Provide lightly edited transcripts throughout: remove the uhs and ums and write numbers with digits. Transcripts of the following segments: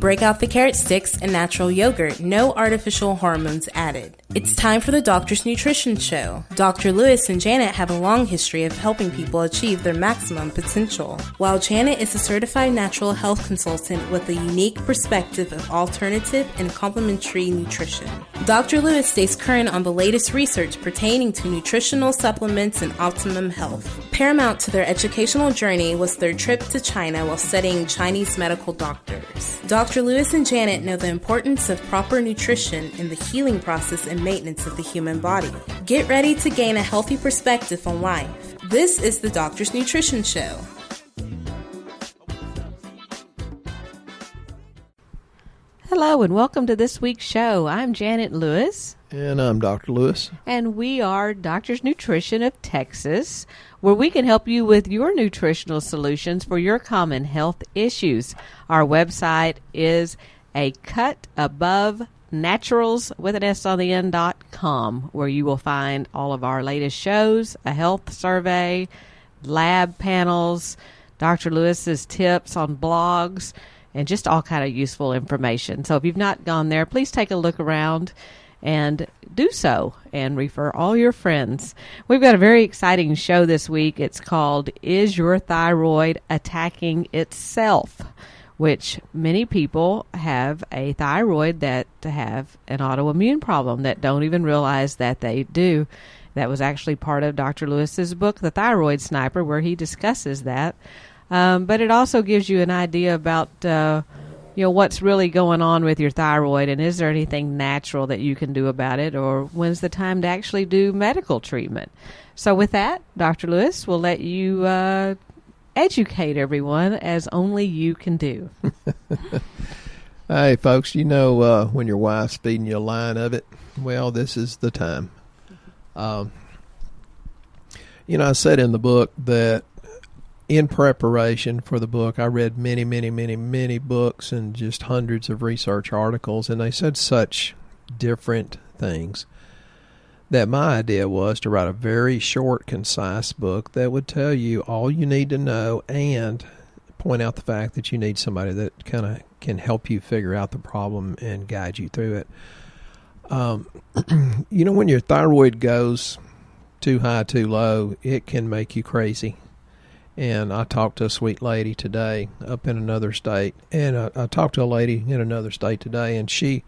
Break out the carrot sticks and natural yogurt, no artificial hormones added. It's time for the Doctor's Nutrition Show. Dr. Lewis and Janet have a long history of helping people achieve their maximum potential. While Janet is a certified natural health consultant with a unique perspective of alternative and complementary nutrition, Dr. Lewis stays current on the latest research pertaining to nutritional supplements and optimum health. Paramount to their educational journey was their trip to China while studying Chinese medical doctors. Dr. Lewis and Janet know the importance of proper nutrition in the healing process and maintenance of the human body. Get ready to gain a healthy perspective on life. This is the Doctor's Nutrition Show. Hello and welcome to this week's show. I'm Janet Lewis. And I'm Dr. Lewis. And we are Doctor's Nutrition of Texas, where we can help you with your nutritional solutions for your common health issues. Our website is acutabovenaturals.com, where you will find all of our latest shows, a health survey, lab panels, Dr. Lewis's tips on blogs, and just all kind of useful information. So if you've not gone there, please take a look around and do so and refer all your friends. We've got a very exciting show this week. It's called Is Your Thyroid Attacking Itself? Which many people have a thyroid that have an autoimmune problem that don't even realize that they do. That was actually part of Dr. Lewis's book, The Thyroid Sniper, where he discusses that. But it also gives you an idea about what's really going on with your thyroid, and is there anything natural that you can do about it, or when's the time to actually do medical treatment. So with that, Dr. Lewis will let you educate everyone as only you can do. Hey, folks, when your wife's feeding you a line of it, well, this is the time. I said in the book that in preparation for the book, I read many, many, many, many books and just hundreds of research articles, and they said such different things that my idea was to write a very short, concise book that would tell you all you need to know and point out the fact that you need somebody that kind of can help you figure out the problem and guide you through it. When your thyroid goes too high, too low, it can make you crazy. And I talked to a sweet lady today up in another state, and I talked to a lady in another state today, and she,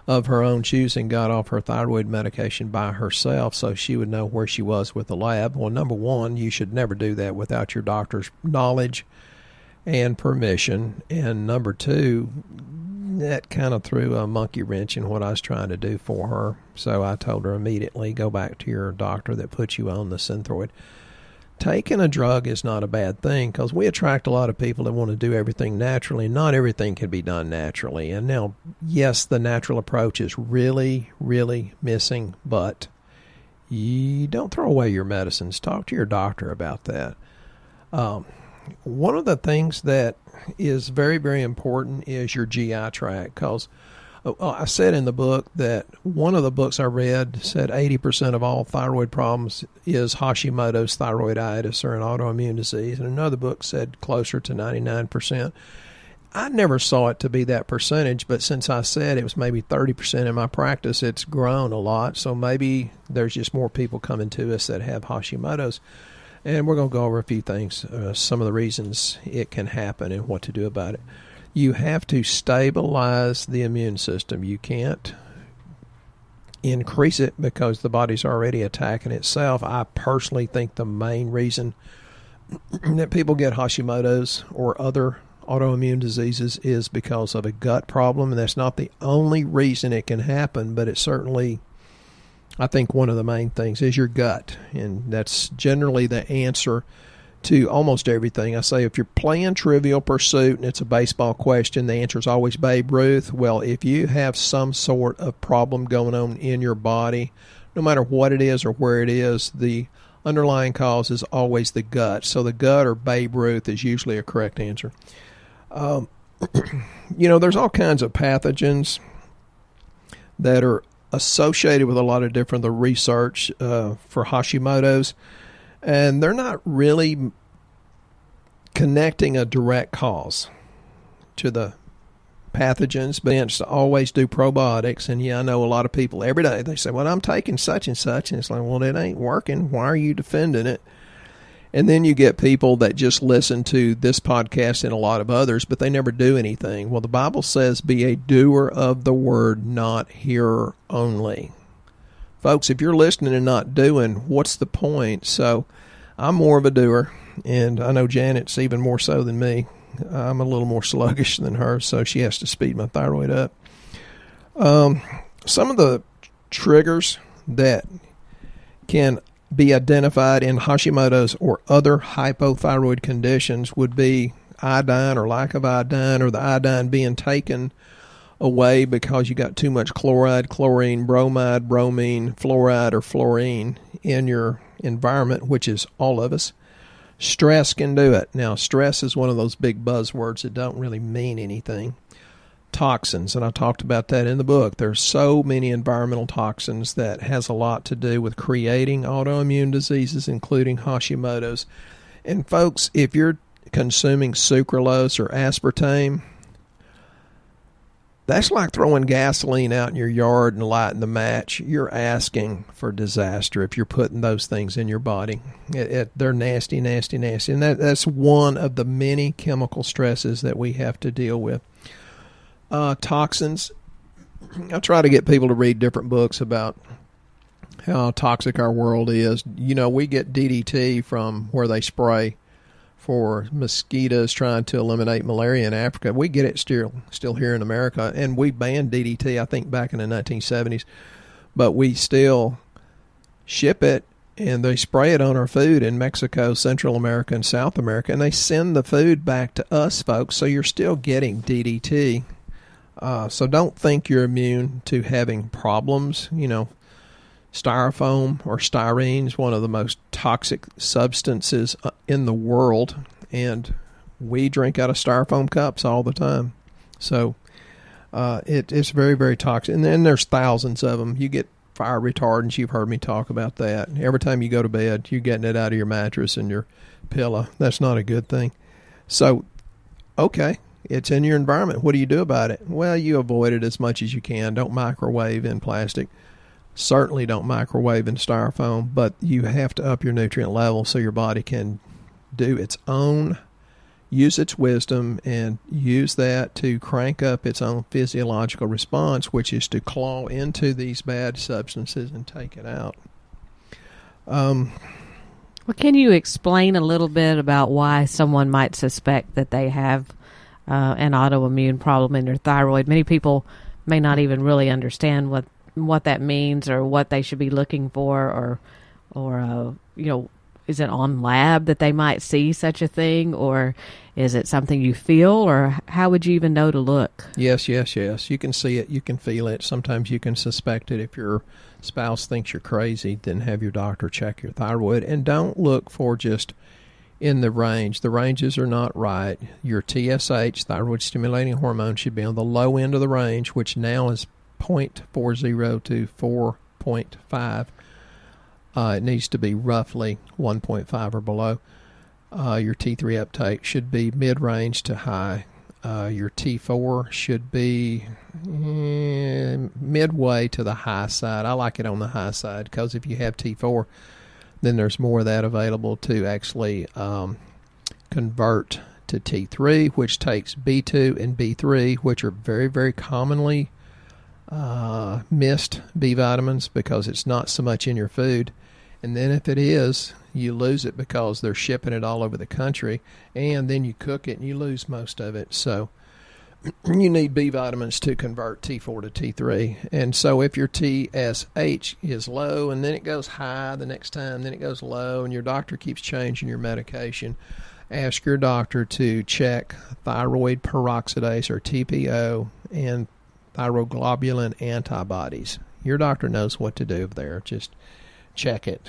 of her own choosing, got off her thyroid medication by herself so she would know where she was with the lab. Well, number one, you should never do that without your doctor's knowledge and permission. And number two, that kind of threw a monkey wrench in what I was trying to do for her. So I told her immediately, go back to your doctor that put you on the Synthroid. Taking a drug is not a bad thing, because we attract a lot of people that want to do everything naturally. Not everything can be done naturally. And now, yes, the natural approach is really, really missing, but you don't throw away your medicines. Talk to your doctor about that. One of the things that is very, very important is your GI tract, because I said in the book that one of the books I read said 80% of all thyroid problems is Hashimoto's thyroiditis, or an autoimmune disease. And another book said closer to 99%. I never saw it to be that percentage, but since I said it was maybe 30% in my practice, it's grown a lot. So maybe there's just more people coming to us that have Hashimoto's. And we're going to go over a few things, some of the reasons it can happen and what to do about it. You have to stabilize the immune system. You can't increase it because the body's already attacking itself. I personally think the main reason that people get Hashimoto's or other autoimmune diseases is because of a gut problem, and that's not the only reason it can happen, but it's certainly, I think, one of the main things is your gut, and that's generally the answer to almost everything. I say if you're playing Trivial Pursuit and it's a baseball question, the answer is always Babe Ruth. Well, if you have some sort of problem going on in your body, no matter what it is or where it is, the underlying cause is always the gut. So the gut or Babe Ruth is usually a correct answer. There's all kinds of pathogens that are associated with a lot of different the research for Hashimoto's. And they're not really connecting a direct cause to the pathogens, but it's to always do probiotics. And I know a lot of people every day, they say, well, I'm taking such and such. And it's like, well, it ain't working. Why are you defending it? And then you get people that just listen to this podcast and a lot of others, but they never do anything. Well, the Bible says, be a doer of the word, not hearer only. Folks, if you're listening and not doing, what's the point? So I'm more of a doer, and I know Janet's even more so than me. I'm a little more sluggish than her, so she has to speed my thyroid up. Some of the triggers that can be identified in Hashimoto's or other hypothyroid conditions would be iodine or lack of iodine, or the iodine being taken away because you got too much chloride, chlorine, bromide, bromine, fluoride, or fluorine in your environment, which is all of us. Stress can do it. Now, stress is one of those big buzzwords that don't really mean anything. Toxins, and I talked about that in the book. There's so many environmental toxins that has a lot to do with creating autoimmune diseases, including Hashimoto's. And folks, if you're consuming sucralose or aspartame, that's like throwing gasoline out in your yard and lighting the match. You're asking for disaster if you're putting those things in your body. They're nasty, nasty, nasty. And that's one of the many chemical stresses that we have to deal with. Toxins. I try to get people to read different books about how toxic our world is. We get DDT from where they spray for mosquitoes trying to eliminate malaria in Africa. We get it still here in America, and we banned DDT, I think, back in the 1970s. But we still ship it, and they spray it on our food in Mexico, Central America, and South America, and they send the food back to us, folks, so you're still getting DDT. So don't think you're immune to having problems. Styrofoam or styrene is one of the most toxic substances in the world, and we drink out of styrofoam cups all the time. So it's very, very toxic. And then there's thousands of them. You get fire retardants. You've heard me talk about that. Every time you go to bed, you're getting it out of your mattress and your pillow. That's not a good thing. So, okay. It's in your environment. What do you do about it? Well, you avoid it as much as you can. Don't microwave in plastic. Certainly don't microwave in styrofoam, but you have to up your nutrient level so your body can do its own, use its wisdom, and use that to crank up its own physiological response, which is to claw into these bad substances and take it out. Well, can you explain a little bit about why someone might suspect that they have an autoimmune problem in their thyroid? Many people may not even really understand what that means or what they should be looking for, or is it on lab that they might see such a thing, or is it something you feel, or how would you even know to look? Yes. You can see it. You can feel it. Sometimes you can suspect it. If your spouse thinks you're crazy, then have your doctor check your thyroid, and don't look for just in the range. The ranges are not right. Your TSH, thyroid stimulating hormone, should be on the low end of the range, which now is 0.40 to 4.5. It needs to be roughly 1.5 or below. Your T3 uptake should be mid-range to high. Your T4 should be midway to the high side. I like it on the high side because if you have T4, then there's more of that available to actually convert to T3, which takes B2 and B3, which are very, very commonly missed B vitamins because it's not so much in your food. And then if it is, you lose it because they're shipping it all over the country, and then you cook it and you lose most of it. So you need B vitamins to convert T4 to T3. And so if your TSH is low and then it goes high the next time, then it goes low, and your doctor keeps changing your medication, ask your doctor to check thyroid peroxidase or TPO and thyroglobulin antibodies. Your doctor knows what to do there. Just check it.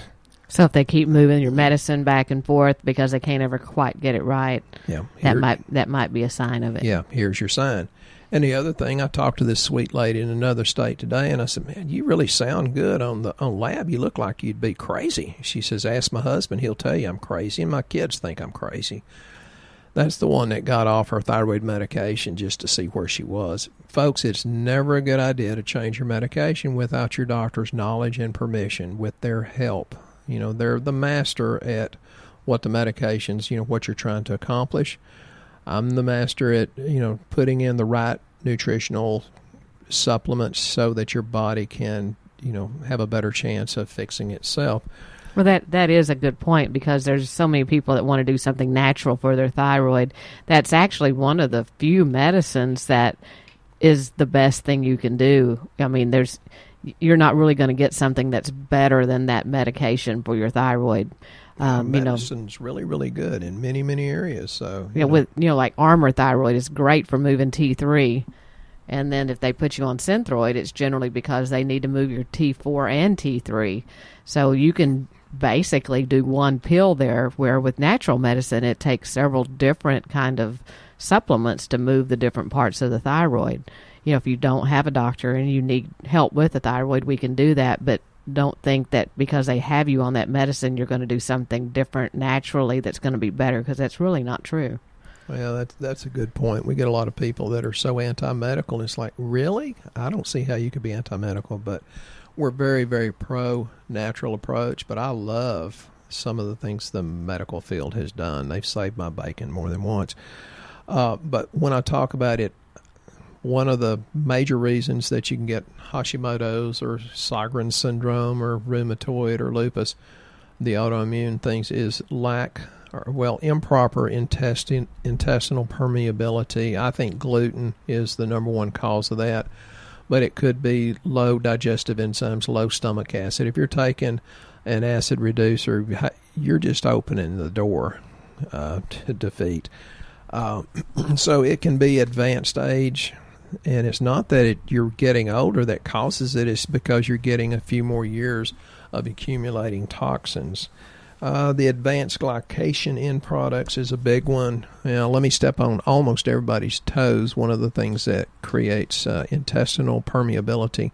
So if they keep moving your medicine back and forth because they can't ever quite get it right, that might be a sign of it. Yeah, here's your sign. And the other thing, I talked to this sweet lady in another state today, and I said, man, you really sound good on lab. You look like you'd be crazy. She says, ask my husband. He'll tell you I'm crazy, and my kids think I'm crazy. That's the one that got off her thyroid medication just to see where she was. Folks, it's never a good idea to change your medication without your doctor's knowledge and permission, with their help. You know, they're the master at what the medications, what you're trying to accomplish. I'm the master at, putting in the right nutritional supplements so that your body can, have a better chance of fixing itself. Well, that is a good point, because there's so many people that want to do something natural for their thyroid. That's actually one of the few medicines that is the best thing you can do. I mean, you're not really going to get something that's better than that medication for your thyroid. Medicine's really, really good in many, many areas. So like Armour Thyroid is great for moving T3, and then if they put you on Synthroid, it's generally because they need to move your T4 and T3. So you can basically do one pill there, where with natural medicine it takes several different kind of supplements to move the different parts of the thyroid. If you don't have a doctor and you need help with the thyroid, we can do that, but don't think that because they have you on that medicine you're going to do something different naturally that's going to be better, because that's really not true. Well, that's a good point. We get a lot of people that are so anti-medical, and it's like, really? I don't see how you could be anti-medical, but we're very, very pro-natural approach. But I love some of the things the medical field has done. They've saved my bacon more than once. But when I talk about it, one of the major reasons that you can get Hashimoto's or Sjogren's syndrome or rheumatoid or lupus, the autoimmune things, is improper intestinal permeability. I think gluten is the number one cause of that, but it could be low digestive enzymes, low stomach acid. If you're taking an acid reducer, you're just opening the door to defeat. So it can be advanced age. And it's not that you're getting older that causes it. It's because you're getting a few more years of accumulating toxins. The advanced glycation end products is a big one. Let me step on almost everybody's toes. One of the things that creates intestinal permeability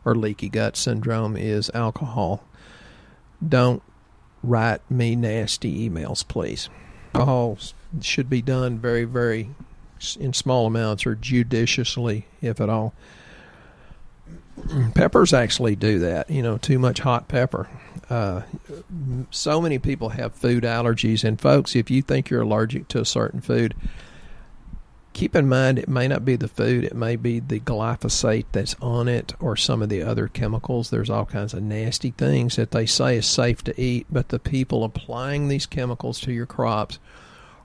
or leaky gut syndrome is alcohol. Don't write me nasty emails, please. Alcohol should be done very, very in small amounts, or judiciously, if at all. Peppers actually do that, too much hot pepper. So many people have food allergies, and folks, if you think you're allergic to a certain food, keep in mind it may not be the food, it may be the glyphosate that's on it or some of the other chemicals. There's all kinds of nasty things that they say is safe to eat, but the people applying these chemicals to your crops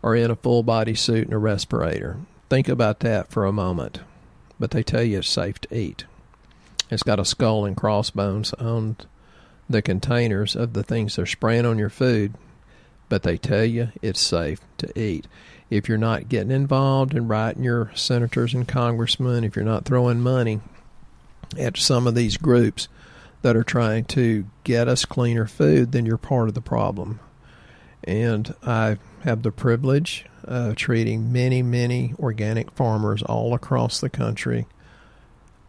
are in a full body suit and a respirator. Think about that for a moment. But they tell you it's safe to eat. It's got a skull and crossbones on the containers of the things they're spraying on your food, but they tell you it's safe to eat. If you're not getting involved in writing your senators and congressmen, if you're not throwing money at some of these groups that are trying to get us cleaner food, then you're part of the problem. And I have the privilege of treating many, many organic farmers all across the country.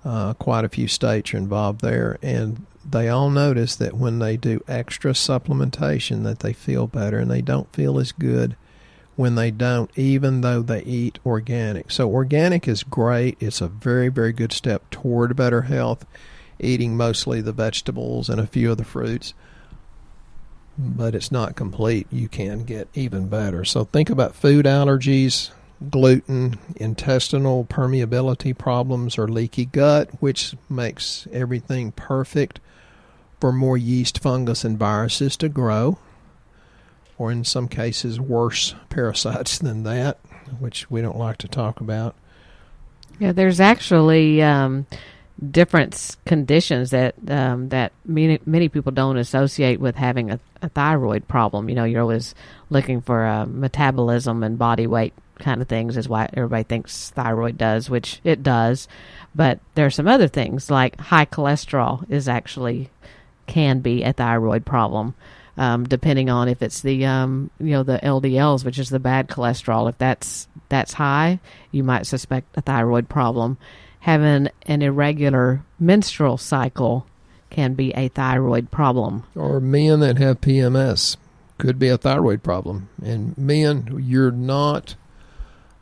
Quite a few states are involved there, and they all notice that when they do extra supplementation that they feel better, and they don't feel as good when they don't, even though they eat organic. So organic is great. It's a very, very good step toward better health, eating mostly the vegetables and a few of the fruits. But it's not complete. You can get even better. So think about food allergies, gluten, intestinal permeability problems, or leaky gut, which makes everything perfect for more yeast, fungus, and viruses to grow, or in some cases worse parasites than that, which we don't like to talk about. Yeah, there's actually different conditions that many people don't associate with having a thyroid problem. You're always looking for metabolism and body weight kind of things is why everybody thinks thyroid does, which it does. But there are some other things like high cholesterol can be a thyroid problem, depending on if it's the the LDLs, which is the bad cholesterol. If that's high, you might suspect a thyroid problem. Having an irregular menstrual cycle can be a thyroid problem. Or men that have PMS could be a thyroid problem. And men, you're not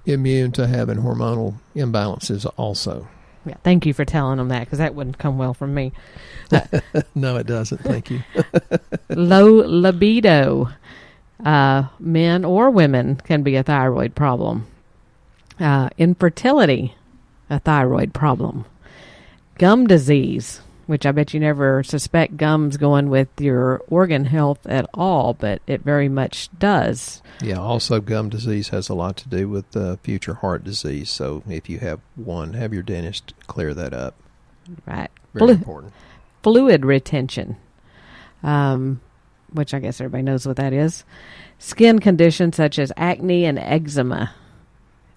immune to having hormonal imbalances also. Yeah, thank you for telling them that, because that wouldn't come well from me. No, it doesn't. Thank you. Low libido. Men or women can be a thyroid problem. Infertility, a thyroid problem. Gum disease, which I bet you never suspect gums going with your organ health at all, but it very much does. Yeah, also gum disease has a lot to do with future heart disease. So if you have one, have your dentist clear that up. Right. Very important. Fluid retention, which I guess everybody knows what that is. Skin conditions such as acne and eczema.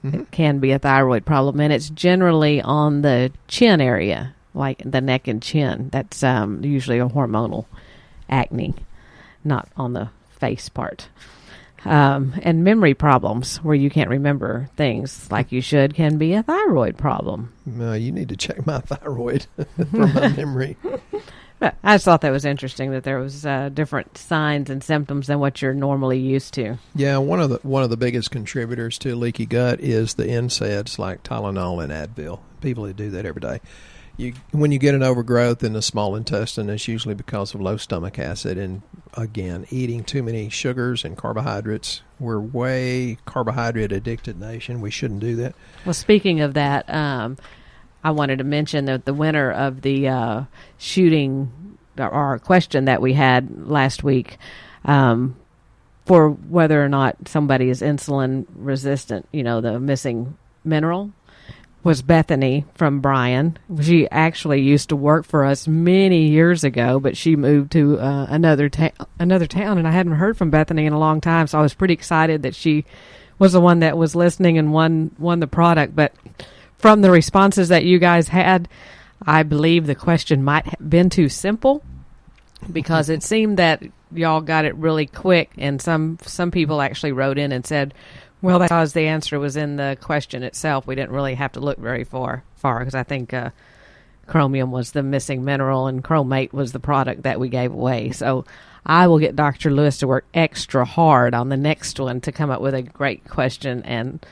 Mm-hmm. It can be a thyroid problem, and it's generally on the chin area, like the neck and chin. That's usually a hormonal acne, not on the face part. And memory problems, where you can't remember things like you should, can be a thyroid problem. You need to check my thyroid for my memory. But I just thought that was interesting that there was different signs and symptoms than what you're normally used to. Yeah, one of the biggest contributors to leaky gut is the NSAIDs like Tylenol and Advil. People that do that every day. When you get an overgrowth in the small intestine, it's usually because of low stomach acid. And again, eating too many sugars and carbohydrates. We're way carbohydrate addicted nation. We shouldn't do that. Well, speaking of that, I wanted to mention that the winner of the shooting or question that we had last week for whether or not somebody is insulin resistant, the missing mineral, was Bethany from Bryan. She actually used to work for us many years ago, but she moved to another town, and I hadn't heard from Bethany in a long time, so I was pretty excited that she was the one that was listening and won the product. But from the responses that you guys had, I believe the question might have been too simple, because it seemed that y'all got it really quick, and some people actually wrote in and said, well, that's because the answer was in the question itself. We didn't really have to look very far, because I think chromium was the missing mineral and chromate was the product that we gave away. So I will get Dr. Lewis to work extra hard on the next one to come up with a great question and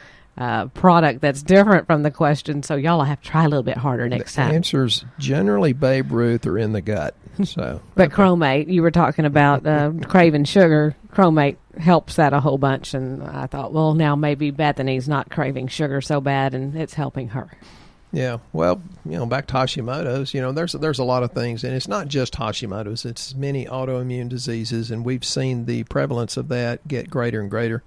product that's different from the question. So y'all will have to try a little bit harder next time. The answers generally Babe Ruth are in the gut. So, but chromate, you were talking about craving sugar. Chromate helps that a whole bunch, and I thought, well, now maybe Bethany's not craving sugar so bad, and it's helping her. Yeah, well, back to Hashimoto's, there's a lot of things, and it's not just Hashimoto's, it's many autoimmune diseases, and we've seen the prevalence of that get greater and greater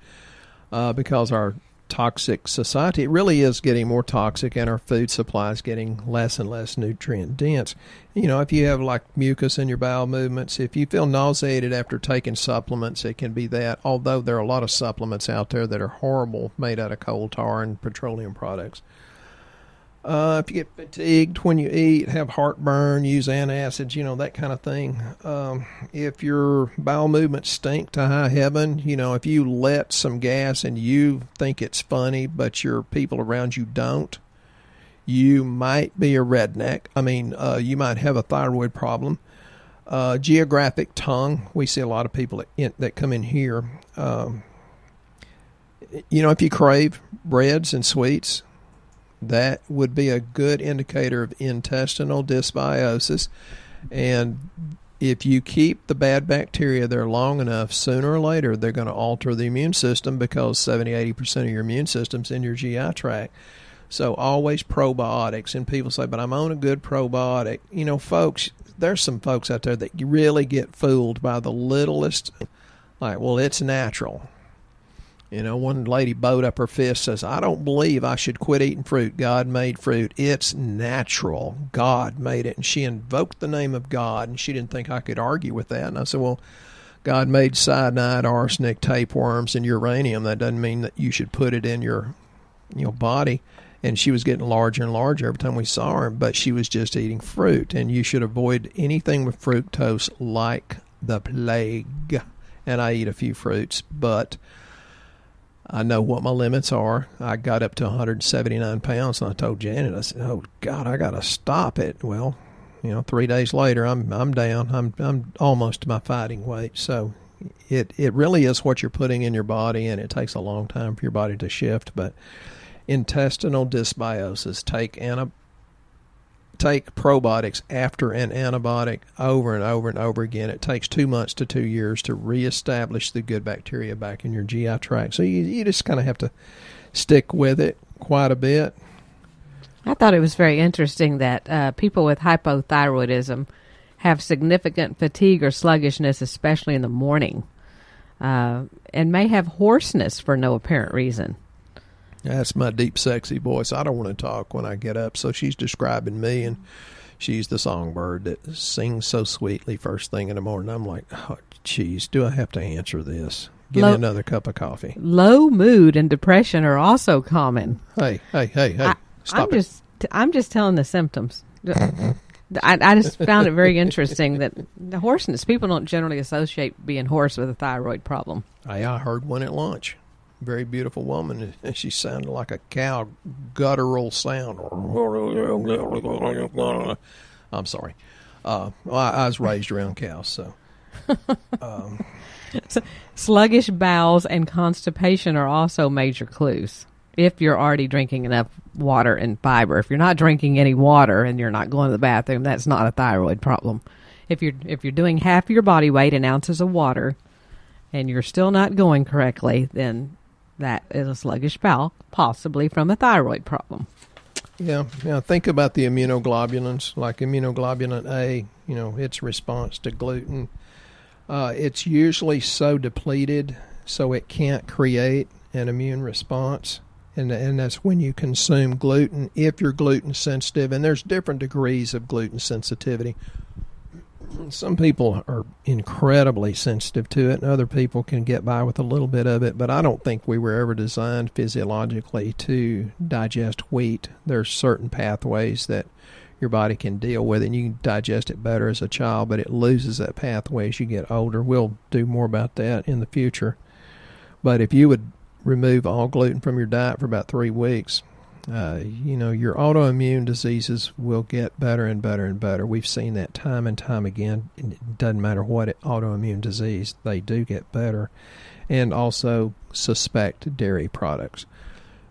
because our toxic society, it really is getting more toxic, and our food supply is getting less and less nutrient dense. If you have like mucus in your bowel movements, if you feel nauseated after taking supplements, it can be that, although there are a lot of supplements out there that are horrible, made out of coal tar and petroleum products. If you get fatigued when you eat, have heartburn, use antacids, that kind of thing. If your bowel movements stink to high heaven, if you let some gas and you think it's funny, but your people around you don't, you might be a redneck. You might have a thyroid problem. Geographic tongue. We see a lot of people that come in here. If you crave breads and sweets, that would be a good indicator of intestinal dysbiosis. And if you keep the bad bacteria there long enough, sooner or later they're going to alter the immune system, because 70-80% of your immune system's in your GI tract. So always probiotics. And people say, but I'm on a good probiotic. Folks, there's some folks out there that really get fooled by the littlest, like, well, it's natural. One lady bowed up her fist, says, I don't believe I should quit eating fruit. God made fruit. It's natural. God made it. And she invoked the name of God, and she didn't think I could argue with that. And I said, well, God made cyanide, arsenic, tapeworms, and uranium. That doesn't mean that you should put it in your body. And she was getting larger and larger every time we saw her, but she was just eating fruit. And you should avoid anything with fructose like the plague. And I eat a few fruits, but I know what my limits are. I got up to 179 pounds, and I told Janet, I said, oh, God, I got to stop it. Well, 3 days later, I'm down. I'm almost to my fighting weight. So it really is what you're putting in your body, and it takes a long time for your body to shift. But intestinal dysbiosis. Take probiotics after an antibiotic over and over and over again. It takes 2 months to 2 years to reestablish the good bacteria back in your GI tract. So you just kind of have to stick with it quite a bit. I thought it was very interesting that people with hypothyroidism have significant fatigue or sluggishness, especially in the morning, and may have hoarseness for no apparent reason. That's my deep, sexy voice. I don't want to talk when I get up, so she's describing me, and she's the songbird that sings so sweetly first thing in the morning. I'm like, oh, geez, do I have to answer this? Give me another cup of coffee. Low mood and depression are also common. Hey, stop it. I'm just telling the symptoms. I just found it very interesting that the hoarseness, people don't generally associate being hoarse with a thyroid problem. I heard one at lunch. Very beautiful woman, and she sounded like a cow, guttural sound. I'm sorry. I was raised around cows, so. Sluggish bowels and constipation are also major clues. If you're already drinking enough water and fiber, if you're not drinking any water and you're not going to the bathroom, that's not a thyroid problem. If you're doing half your body weight in ounces of water, and you're still not going correctly, then that is a sluggish bowel, possibly from a thyroid problem. Yeah. Think about the immunoglobulins, like immunoglobulin A. Its response to gluten. It's usually so depleted, so it can't create an immune response. And that's when you consume gluten, if you're gluten sensitive. And there's different degrees of gluten sensitivity. Some people are incredibly sensitive to it, and other people can get by with a little bit of it. But I don't think we were ever designed physiologically to digest wheat. There's certain pathways that your body can deal with, and you can digest it better as a child, but it loses that pathway as you get older. We'll do more about that in the future. But if you would remove all gluten from your diet for about 3 weeks, your autoimmune diseases will get better and better and better. We've seen that time and time again. It doesn't matter what autoimmune disease, they do get better. And also suspect dairy products.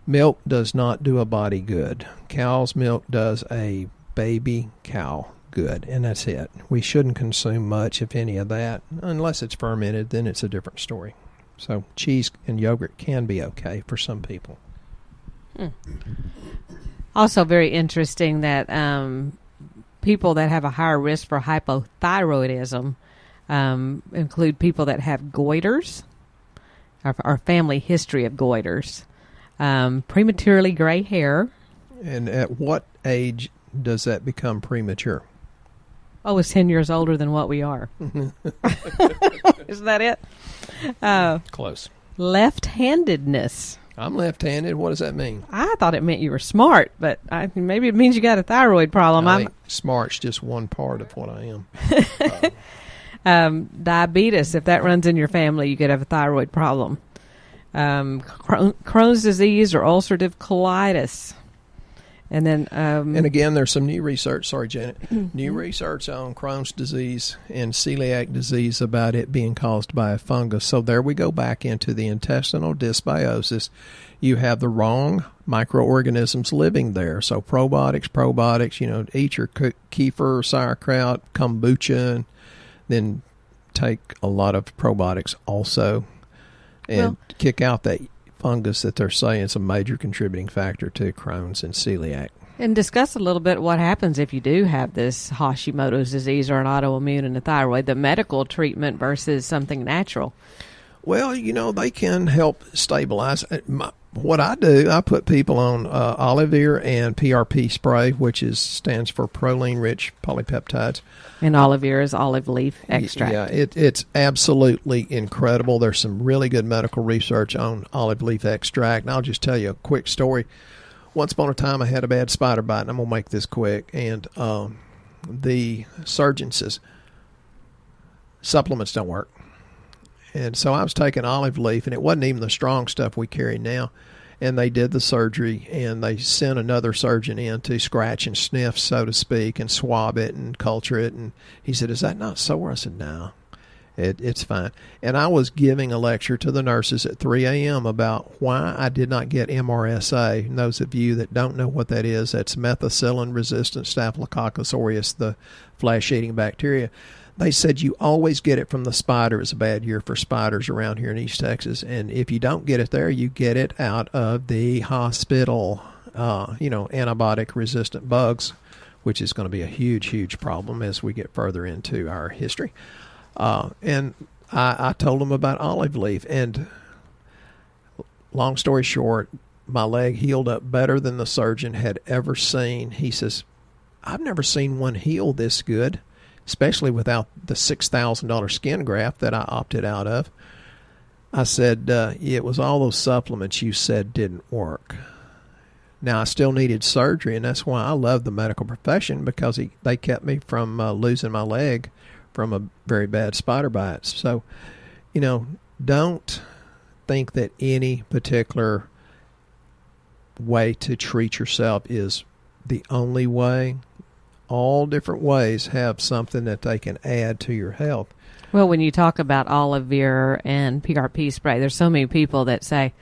Milk does not do a body good. Cow's milk does a baby cow good, and that's it. We shouldn't consume much, if any, of that. Unless it's fermented, then it's a different story. So cheese and yogurt can be okay for some people. Also very interesting that people that have a higher risk for hypothyroidism include people that have goiters, or family history of goiters, prematurely gray hair. And at what age does that become premature? Oh, it's 10 years older than what we are. Isn't that it? Close. Left-handedness. I'm left-handed. What does that mean? I thought it meant you were smart, but maybe it means you got a thyroid problem. I think smart's just one part of what I am. Diabetes, if that runs in your family, you could have a thyroid problem. Crohn's disease or ulcerative colitis. And then, and again, there's some new research. Sorry, Janet. New research on Crohn's disease and celiac disease about it being caused by a fungus. So there we go back into the intestinal dysbiosis. You have the wrong microorganisms living there. So probiotics. Eat your kefir, sauerkraut, kombucha, and then take a lot of probiotics also, and kick out that fungus that they're saying is a major contributing factor to Crohn's and celiac. And discuss a little bit what happens if you do have this Hashimoto's disease or an autoimmune in the thyroid, the medical treatment versus something natural. Well, they can help stabilize. What I do, I put people on Olivir and PRP spray, which stands for proline-rich polypeptides. And Olivir is olive leaf extract. Yeah, it's absolutely incredible. There's some really good medical research on olive leaf extract. And I'll just tell you a quick story. Once upon a time, I had a bad spider bite, and I'm going to make this quick. And the surgeon says, supplements don't work. And so I was taking olive leaf, and it wasn't even the strong stuff we carry now. And they did the surgery, and they sent another surgeon in to scratch and sniff, so to speak, and swab it and culture it. And he said, "Is that not sore?" I said, "No." It's fine. And I was giving a lecture to the nurses at 3 a.m. about why I did not get MRSA. And those of you that don't know what that is, that's methicillin-resistant Staphylococcus aureus, the flesh-eating bacteria. They said you always get it from the spider. It's a bad year for spiders around here in East Texas. And if you don't get it there, you get it out of the hospital, antibiotic-resistant bugs, which is going to be a huge, huge problem as we get further into our history. And I told him about olive leaf, and long story short, my leg healed up better than the surgeon had ever seen. He says, I've never seen one heal this good, especially without the $6,000 skin graft that I opted out of. I said, it was all those supplements you said didn't work. Now, I still needed surgery, and that's why I love the medical profession, because they kept me from losing my leg from a very bad spider bite. So, don't think that any particular way to treat yourself is the only way. All different ways have something that they can add to your health. Well, when you talk about olive veer and PRP spray, there's so many people that say,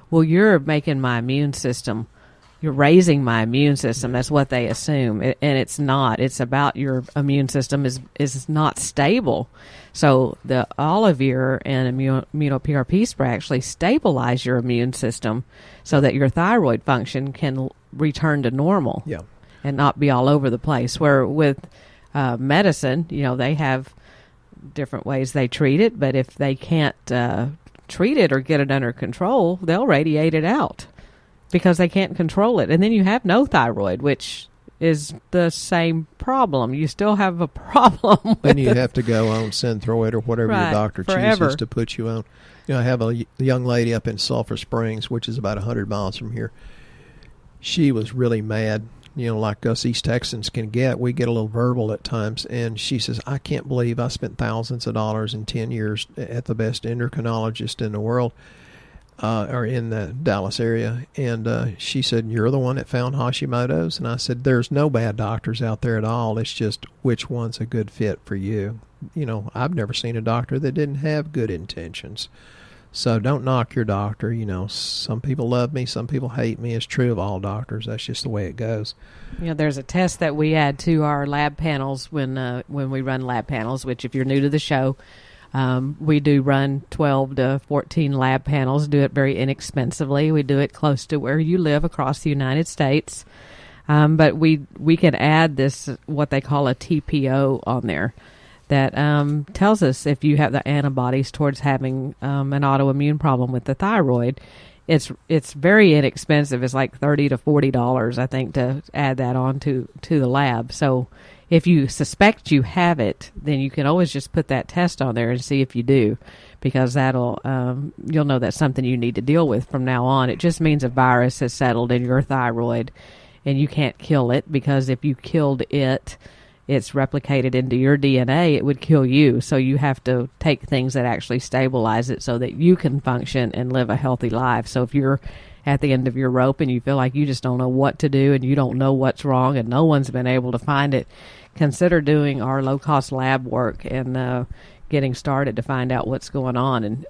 well, you're making my immune system, you're raising my immune system. That's what they assume. And it's not. It's about your immune system is not stable. So the olive veer and immuno-PRP spray actually stabilize your immune system so that your thyroid function can return to normal. Yeah. And not be all over the place. Where with medicine, they have different ways they treat it, but if they can't treat it or get it under control, they'll radiate it out because they can't control it. And then you have no thyroid, which is the same problem. You still have a problem with Then you have to go on Synthroid or whatever your doctor chooses to put you on. I have a young lady up in Sulphur Springs, which is about 100 miles from here. She was really mad. Like us East Texans can get. We get a little verbal at times. And she says, I can't believe I spent thousands of dollars in 10 years at the best endocrinologist in the world, or in the Dallas area. And she said, you're the one that found Hashimoto's? And I said, there's no bad doctors out there at all. It's just which one's a good fit for you. I've never seen a doctor that didn't have good intentions. So don't knock your doctor. Some people love me, some people hate me. It's true of all doctors. That's just the way it goes. There's a test that we add to our lab panels when we run lab panels, which if you're new to the show, we do run 12 to 14 lab panels, do it very inexpensively. We do it close to where you live across the United States. But we can add this, what they call a TPO on there. That tells us if you have the antibodies towards having an autoimmune problem with the thyroid. It's very inexpensive. It's like $30 to $40, I think, to add that on to the lab. So if you suspect you have it, then you can always just put that test on there and see if you do, because that'll you'll know that's something you need to deal with from now on. It just means a virus has settled in your thyroid, and you can't kill it, because if you killed it, it's replicated into your DNA, it would kill you. So you have to take things that actually stabilize it so that you can function and live a healthy life. So if you're at the end of your rope and you feel like you just don't know what to do and you don't know what's wrong and no one's been able to find it, consider doing our low-cost lab work and getting started to find out what's going on. And,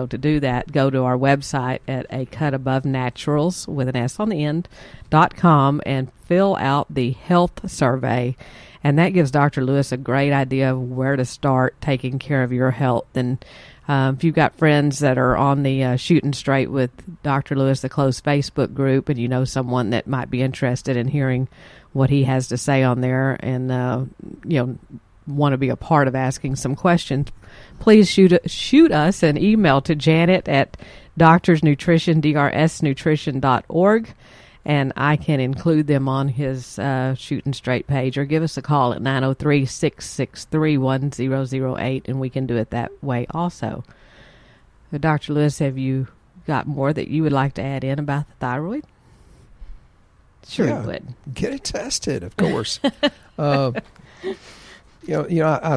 to do that, go to our website at A Cut Above Naturals with an S on the end, .com, and fill out the health survey. And that gives Dr. Lewis a great idea of where to start taking care of your health. And if you've got friends that are on the Shooting Straight with Dr. Lewis, the closed Facebook group, and you know someone that might be interested in hearing what he has to say on there and, want to be a part of asking some questions, please shoot us an email to Janet at drsnutrition.org. And I can include them on his Shooting Straight page, or give us a call at 903-663-1008, and we can do it that way also. So Dr. Lewis, have you got more that you would like to add in about the thyroid? Sure, you would. Get it tested, of course. I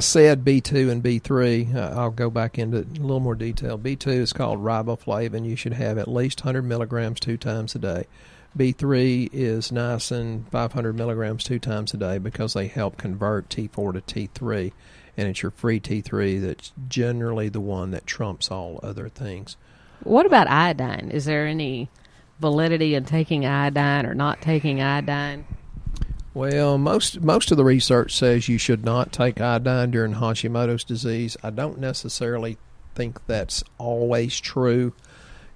said B2 and B3. I'll go back into a little more detail. B2 is called riboflavin. You should have at least 100 milligrams 2 times a day. B3 is niacin, 500 milligrams 2 times a day, because they help convert T4 to T3. and it's your free T3 that's generally the one that trumps all other things. What about iodine? Is there any validity in taking iodine or not taking iodine? Well, most of the research says you should not take iodine during Hashimoto's disease. I don't necessarily think that's always true.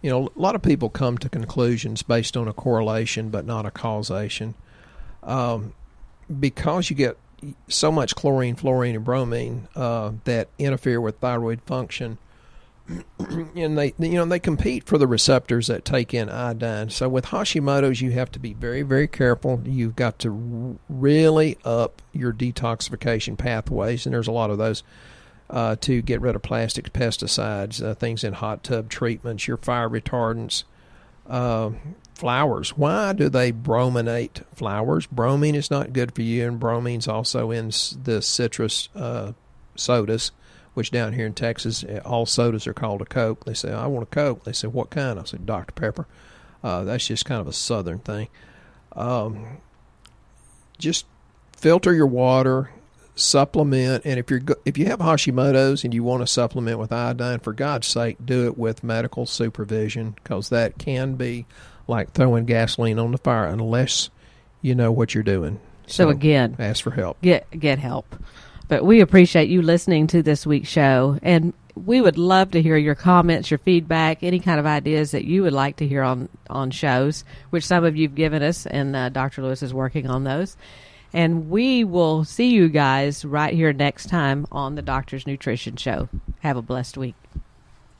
You know, a lot of people come to conclusions based on a correlation but not a causation. Because you get so much chlorine, fluorine, and bromine that interfere with thyroid function, and they compete for the receptors that take in iodine. So with Hashimoto's, you have to be very, very careful. You've got to really up your detoxification pathways, and there's a lot of those to get rid of plastics, pesticides, things in hot tub treatments, your fire retardants, flowers. Why do they brominate flowers? Bromine is not good for you, and bromine's also in the citrus sodas, which down here in Texas, all sodas are called a Coke. They say, I want a Coke. They say, what kind? I say, Dr. Pepper. That's just kind of a southern thing. Just filter your water, supplement, and if you have Hashimoto's and you want to supplement with iodine, for God's sake, do it with medical supervision, because that can be like throwing gasoline on the fire unless you know what you're doing. So again, ask for help. Get help. But we appreciate you listening to this week's show, and we would love to hear your comments, your feedback, any kind of ideas that you would like to hear on shows, which some of you've given us, and Dr. Lewis is working on those. And we will see you guys right here next time on the Doctor's Nutrition Show. Have a blessed week.